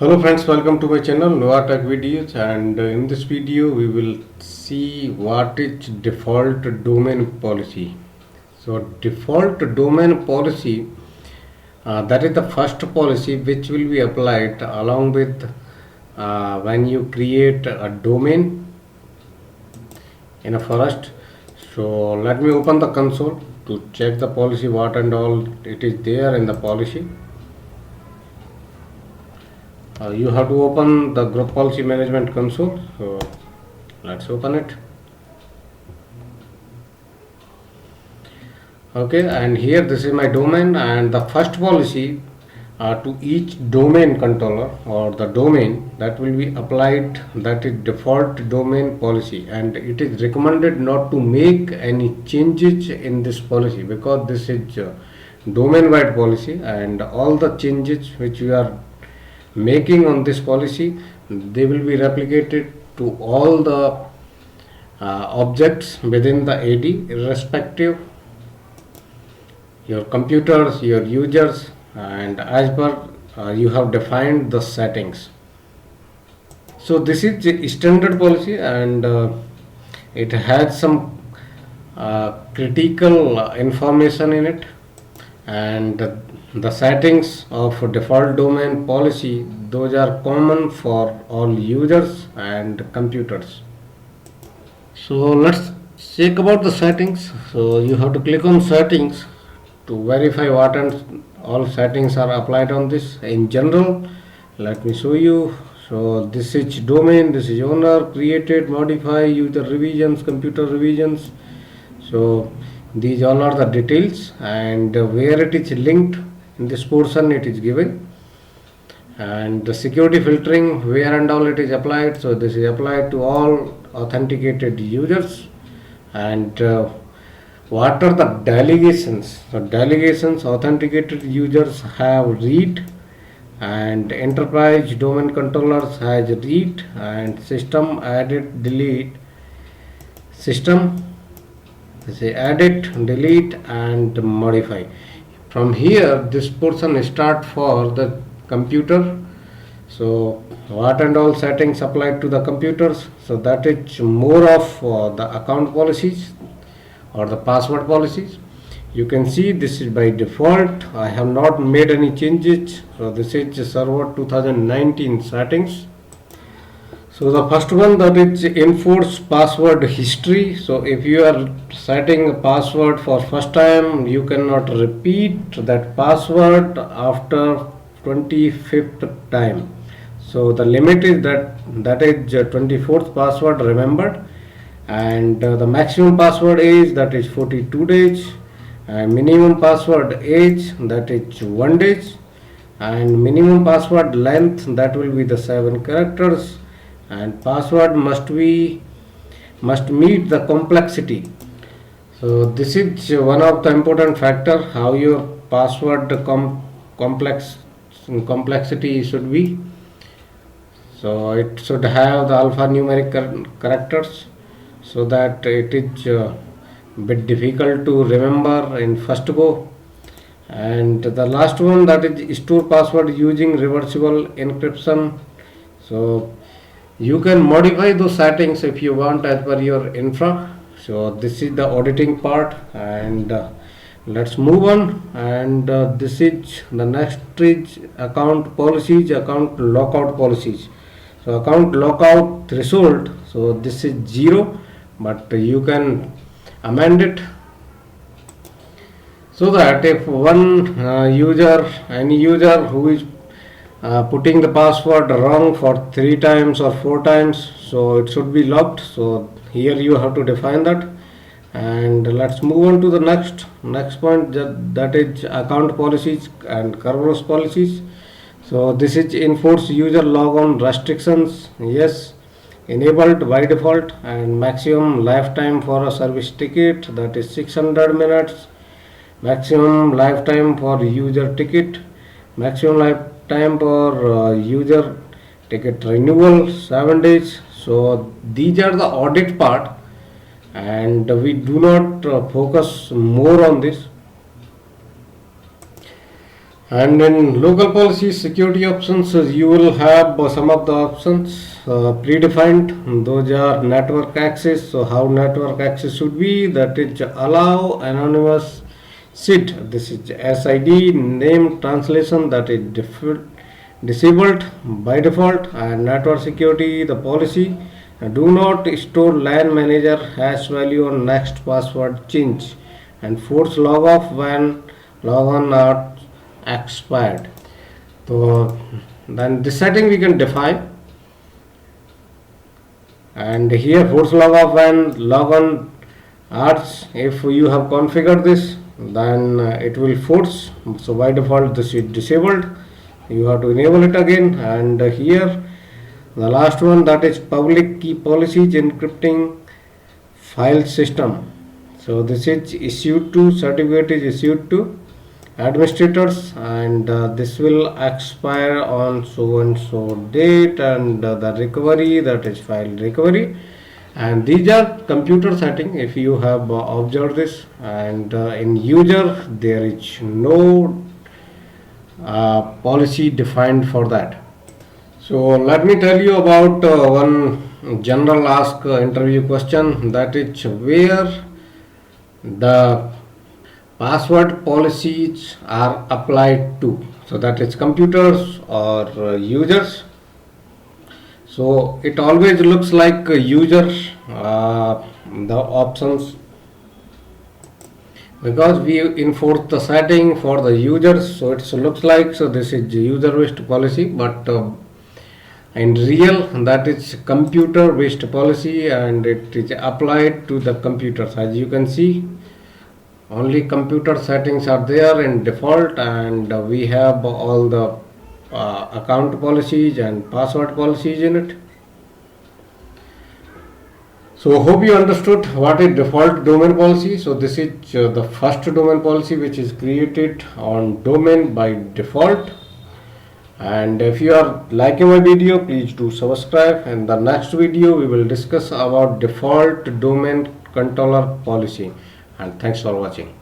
Hello friends, welcome to my channel NUAA-TECH videos, and in this video we will see what is default domain policy. So default domain policy, that is the first policy which will be applied along with when you create a domain in a forest. So let me open the console to check the policy, what and all it is there in the policy. You have to open the group policy management console, so let's open it. Okay, and here this is my domain, and the first policy to each domain controller or the domain that will be applied, that is default domain policy, and it is recommended not to make any changes in this policy because this is domain wide policy, and all the changes which we are making on this policy, they will be replicated to all the objects within the AD, irrespective your computers, your users, and as per you have defined the settings. So this is the standard policy, and it has some critical information in it, and the settings of default domain policy, those are common for all users and computers. So let's check about the settings. So you have to click on settings to verify what and all settings are applied on this. In general, let me show you. So this is domain, this is owner, created, modify, user revisions, computer revisions. So these all are the details, and where it is linked in this portion it is given, and the security filtering, where and all it is applied. So this is applied to all authenticated users, and what are the delegations. So delegations, authenticated users have read, and enterprise domain controllers has read, and system edit delete, system say edit, delete, and modify. From here this portion start for the computer. So what and all settings applied to the computers, so that is more of the account policies or the password policies. You can see this is by default, I have not made any changes. So this is server 2019 settings. So the first one, that is enforce password history. So if you are setting a password for first time, you cannot repeat that password after 25th time. So the limit is that is 24th password remembered, and the maximum password age, that is 42 days, and minimum password age, that is 1 day, and minimum password length, that will be the 7 characters, and password must meet the complexity. So this is one of the important factor, how your password complexity should be. So it should have the alphanumeric characters, so that it is a bit difficult to remember in first go. And the last one, that is store password using reversible encryption. So you can modify those settings if you want as per your infra. So this is the auditing part, and let's move on. And this is the next is account policies, account lockout policies. So account lockout threshold, so this is 0, but you can amend it, so that if one any user who is putting the password wrong for 3 times or 4 times, so it should be locked. So here you have to define that. And let's move on to the next point, that is account policies and Kerberos policies. So this is enforce user logon restrictions, yes, enabled by default, and maximum lifetime for a service ticket, that is 600 minutes, maximum lifetime for user ticket, maximum lifetime for user ticket renewal 7 days. So these are the audit part, and we do not focus more on this. And in local policy security options, you will have some of the options predefined. Those are network access. So how network access should be, that is allow anonymous SID. This is SID name translation, that is disabled by default. And network security, the policy do not store LAN manager hash value on next password change, and force log off when log on are expired. So then this setting we can define, and here force log off when log on arts. If you have configured this, then it will force. So by default this is disabled, you have to enable it again. And here the last one, that is public key policies encrypting file system. So this is issued to, certificate is issued to administrators, and this will expire on so and so date. And the recovery, that is file recovery. And these are computer setting, if you have observed this. And in user there is no policy defined for that. So let me tell you about one general ask interview question, that is where the password policies are applied to. So that is computers or users. So it always looks like a user, the options, because we enforce the setting for the users. So it looks like, so this is user based policy, but in real that is computer based policy, and it is applied to the computers. As you can see, only computer settings are there in default, and we have all the account policies and password policies in it. So hope you understood what is default domain policy. So this is the first domain policy which is created on domain by default. And if you are liking my video, please do subscribe. In the next video we will discuss about default domain controller policy. And thanks for watching.